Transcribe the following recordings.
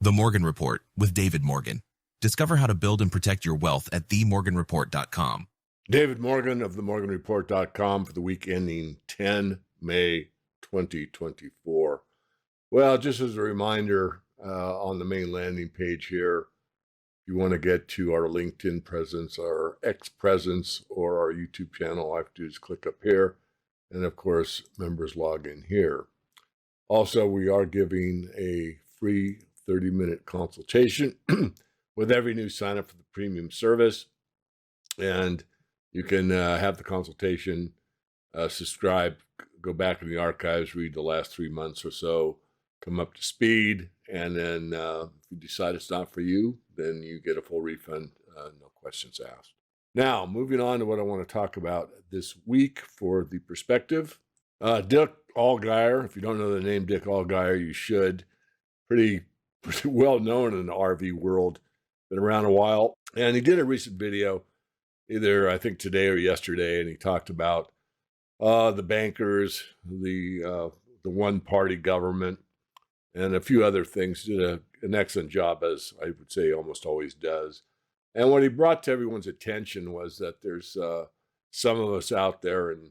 The Morgan Report with David Morgan. Discover how to build and protect your wealth at themorganreport.com. David Morgan of themorganreport.com for the week ending 10 May 2024. Well, just as a reminder, on the main landing page here, if you want to get to our LinkedIn presence, our X presence, or our YouTube channel, all I have to do is click up here. And of course, members log in here. Also, we are giving a free 30-minute consultation with every new sign up for the premium service. And you can have the consultation, subscribe, go back in the archives, read the last 3 months or so, come up to speed. And then if you decide it's not for you, then you get a full refund, no questions asked. Now, moving on to what I want to talk about this week for the perspective. Dick Allgaier, if you don't know the name Dick Allgaier, you should. Pretty well known in the RV world, been around a while. And he did a recent video, either I think today or yesterday, and he talked about the bankers, the one-party government, and a few other things. Did an excellent job, as I would say almost always does. And what he brought to everyone's attention was that there's some of us out there in,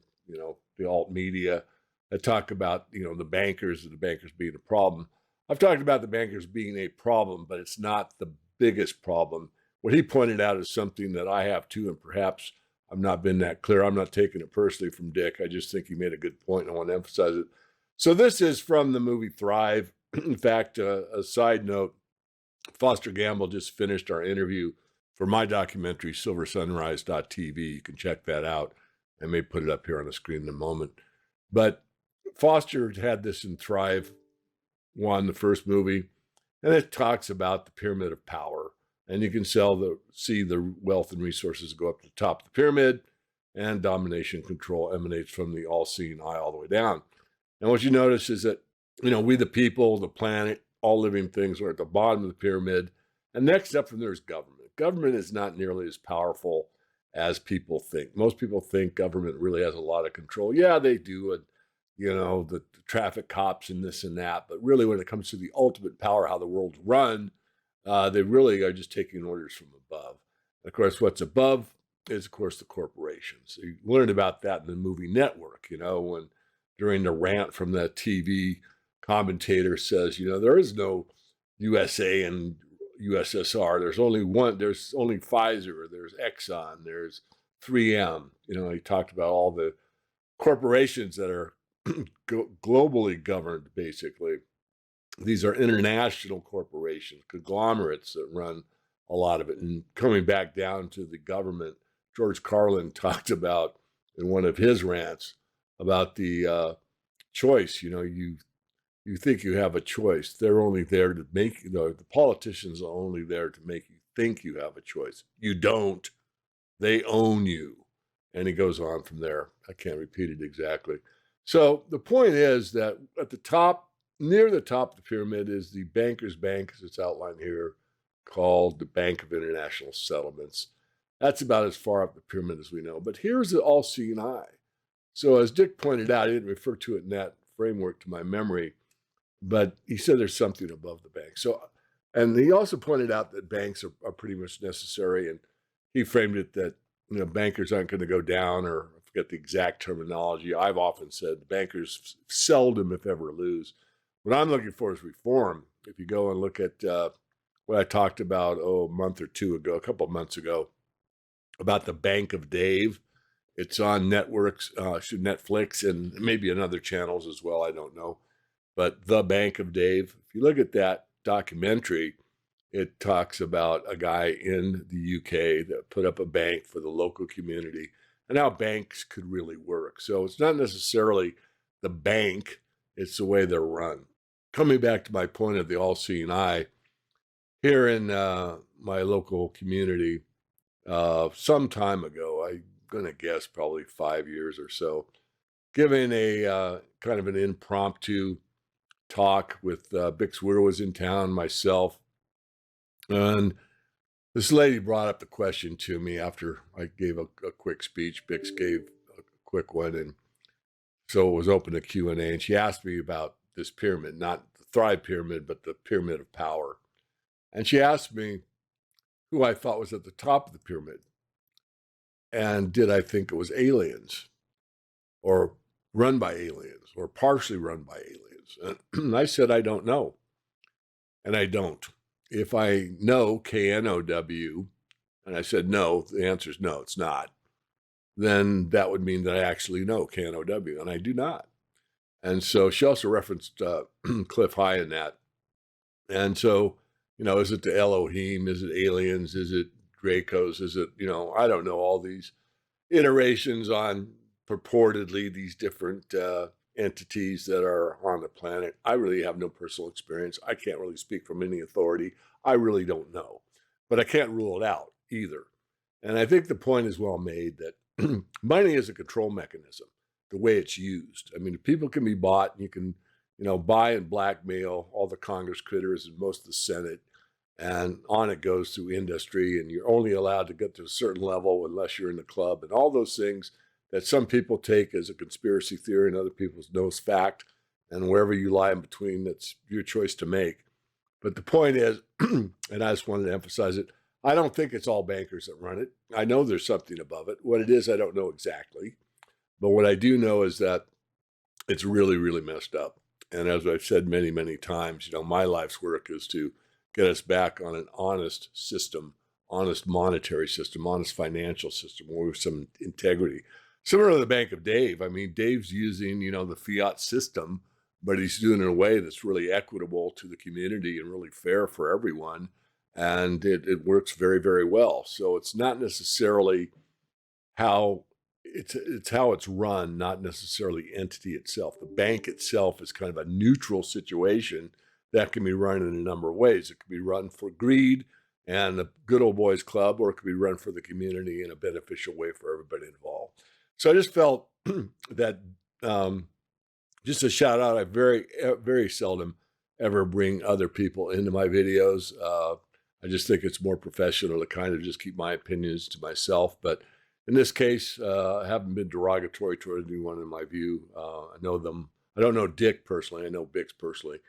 the alt media that talk about, the bankers being a problem. I've talked about the bankers being a problem, but it's not the biggest problem. What he pointed out is something that I have too, and perhaps I've not been that clear. I'm not taking it personally from Dick. I just think he made a good point, and I want to emphasize it. So this is from the movie Thrive. In fact, a side note, Foster Gamble just finished our interview for my documentary, silversunrise.tv. You can check that out. I may put it up here on the screen in a moment. But Foster had this in Thrive 1, the first movie, and it talks about the pyramid of power. And you can see the wealth and resources go up to the top of the pyramid, and domination control emanates from the all-seeing eye all the way down. And what you notice is that, we the people, the planet, all living things are at the bottom of the pyramid. And next up from there is government. Government is not nearly as powerful as people think. Most people think government really has a lot of control. Yeah, they do. And the traffic cops and this and that. But really, when it comes to the ultimate power, how the world's run, they really are just taking orders from above. Of course, what's above is, of course, the corporations. So you learned about that in the movie Network, when during the rant from the TV commentator says, there is no USA and USSR. There's only one. There's only Pfizer. There's Exxon. There's 3M. He talked about all the corporations that are globally governed, basically. These are international corporations, conglomerates that run a lot of it. And coming back down to the government, George Carlin talked about in one of his rants about the choice. You think you have a choice. They're only there to make, the politicians are only there to make you think you have a choice. You don't. They own you. And he goes on from there. I can't repeat it exactly. So the point is that at the top, near the top of the pyramid, is the Bankers Bank, as it's outlined here, called the Bank of International Settlements. That's about as far up the pyramid as we know. But here's the all-seeing eye. So as Dick pointed out, he didn't refer to it in that framework to my memory, but he said there's something above the bank. So, and he also pointed out that banks are pretty much necessary, and he framed it that bankers aren't going to go down, or I forget the exact terminology. I've often said bankers seldom, if ever, lose. What I'm looking for is reform. If you go and look at what I talked about, a couple of months ago, about the Bank of Dave. It's on Netflix, and maybe on other channels as well. I don't know. But The Bank of Dave, if you look at that documentary, it talks about a guy in the UK that put up a bank for the local community and how banks could really work. So it's not necessarily the bank, it's the way they're run. Coming back to my point of the all-seeing eye, here in my local community, some time ago, I'm going to guess probably 5 years or so, giving a kind of an impromptu talk with Bix Weir was in town, myself, and this lady brought up the question to me after I gave a quick speech. Bix gave a quick one, and so it was open to Q&A, and she asked me about this pyramid, not the Thrive pyramid, but the pyramid of power. And she asked me who I thought was at the top of the pyramid. And did I think it was aliens or run by aliens or partially run by aliens? And I said, I don't know. And I don't. If I know KNOW, and I said no, the answer is no, it's not, then that would mean that I actually know KNOW, and I do not. And so she also referenced Cliff High in that. And so, is it the Elohim? Is it aliens? Is it Dracos? Is it, I don't know, all these iterations on purportedly these different entities that are on the planet. I really have no personal experience. I can't really speak from any authority. I really don't know, but I can't rule it out either. And I think the point is well made that money is a control mechanism, the way it's used. I mean, people can be bought, and you can, buy and blackmail all the Congress critters and most of the Senate, and on it goes through industry, and you're only allowed to get to a certain level unless you're in the club, and all those things that some people take as a conspiracy theory and other people know as fact, and wherever you lie in between, that's your choice to make. But the point is, and I just wanted to emphasize it, I don't think it's all bankers that run it. I know there's something above it. What it is, I don't know exactly. But what I do know is that it's really, really messed up. And as I've said many, many times, my life's work is to get us back on an honest system, honest monetary system, honest financial system, with some integrity. Similar to the Bank of Dave. I mean, Dave's using, the fiat system, but he's doing it in a way that's really equitable to the community and really fair for everyone. And it works very, very well. So it's not necessarily how it's how it's run, not necessarily entity itself. The bank itself is kind of a neutral situation that can be run in a number of ways. It could be run for greed and the good old boys club, or it could be run for the community in a beneficial way for everybody involved. So I just felt that just a shout out. I very, very seldom ever bring other people into my videos. I just think it's more professional to kind of just keep my opinions to myself. But in this case, I haven't been derogatory toward anyone in my view. I know them. I don't know Dick personally. I know Bix personally.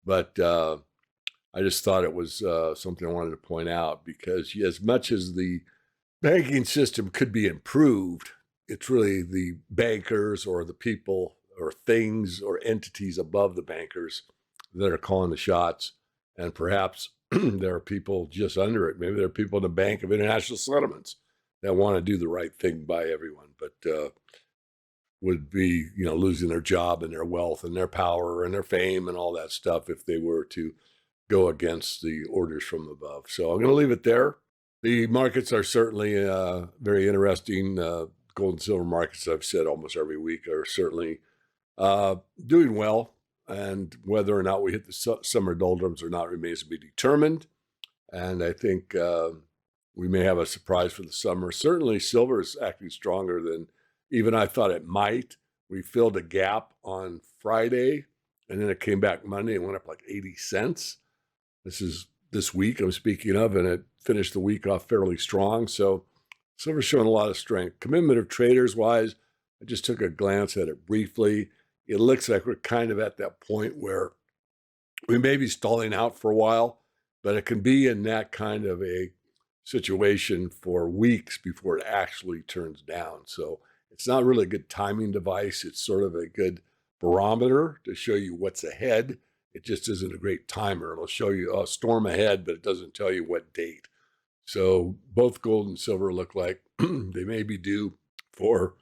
But I just thought it was something I wanted to point out, because as much as the banking system could be improved, it's really the bankers or the people or things or entities above the bankers that are calling the shots. And perhaps there are people just under it. Maybe there are people in the Bank of International Settlements that want to do the right thing by everyone, but would be, losing their job and their wealth and their power and their fame and all that stuff if they were to go against the orders from above. So I'm going to leave it there. The markets are certainly very interesting. Gold and silver markets, I've said almost every week, are certainly doing well. And whether or not we hit the summer doldrums or not remains to be determined. And I think we may have a surprise for the summer. Certainly silver is acting stronger than even I thought it might. We filled a gap on Friday, and then it came back Monday and went up like 80 cents. This is this week I'm speaking of, and it finished the week off fairly strong. So silver's showing a lot of strength. Commitment of traders wise, I just took a glance at it briefly. It looks like we're kind of at that point where we may be stalling out for a while, but it can be in that kind of a situation for weeks before it actually turns down. So it's not really a good timing device. It's sort of a good barometer to show you what's ahead. It just isn't a great timer. It'll show you a storm ahead, but it doesn't tell you what date. So both gold and silver look like they may be due for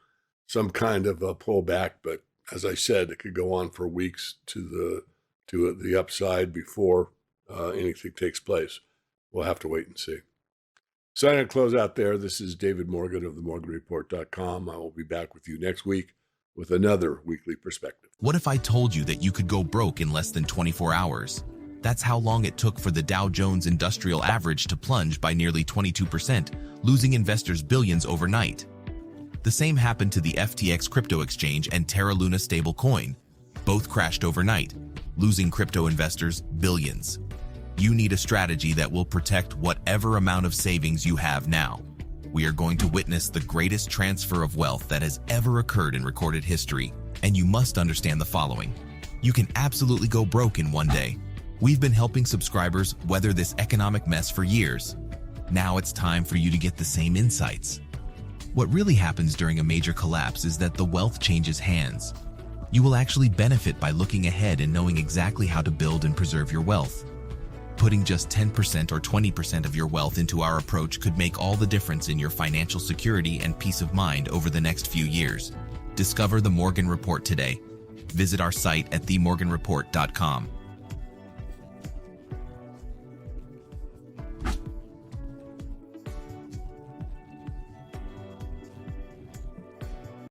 some kind of a pullback, but as I said, it could go on for weeks to the upside before anything takes place. We'll have to wait and see. So I'm going to close out there. This is David Morgan of themorganreport.com. I will be back with you next week with another weekly perspective. What if I told you that you could go broke in less than 24 hours? That's how long it took for the Dow Jones Industrial Average to plunge by nearly 22%, losing investors billions overnight. The same happened to the FTX crypto exchange and Terra Luna stablecoin. Both crashed overnight, losing crypto investors billions. You need a strategy that will protect whatever amount of savings you have now. We are going to witness the greatest transfer of wealth that has ever occurred in recorded history, and you must understand the following. You can absolutely go broke in one day, We've been helping subscribers weather this economic mess for years. Now it's time for you to get the same insights. What really happens during a major collapse is that the wealth changes hands. You will actually benefit by looking ahead and knowing exactly how to build and preserve your wealth. Putting just 10% or 20% of your wealth into our approach could make all the difference in your financial security and peace of mind over the next few years. Discover the Morgan Report today. Visit our site at themorganreport.com.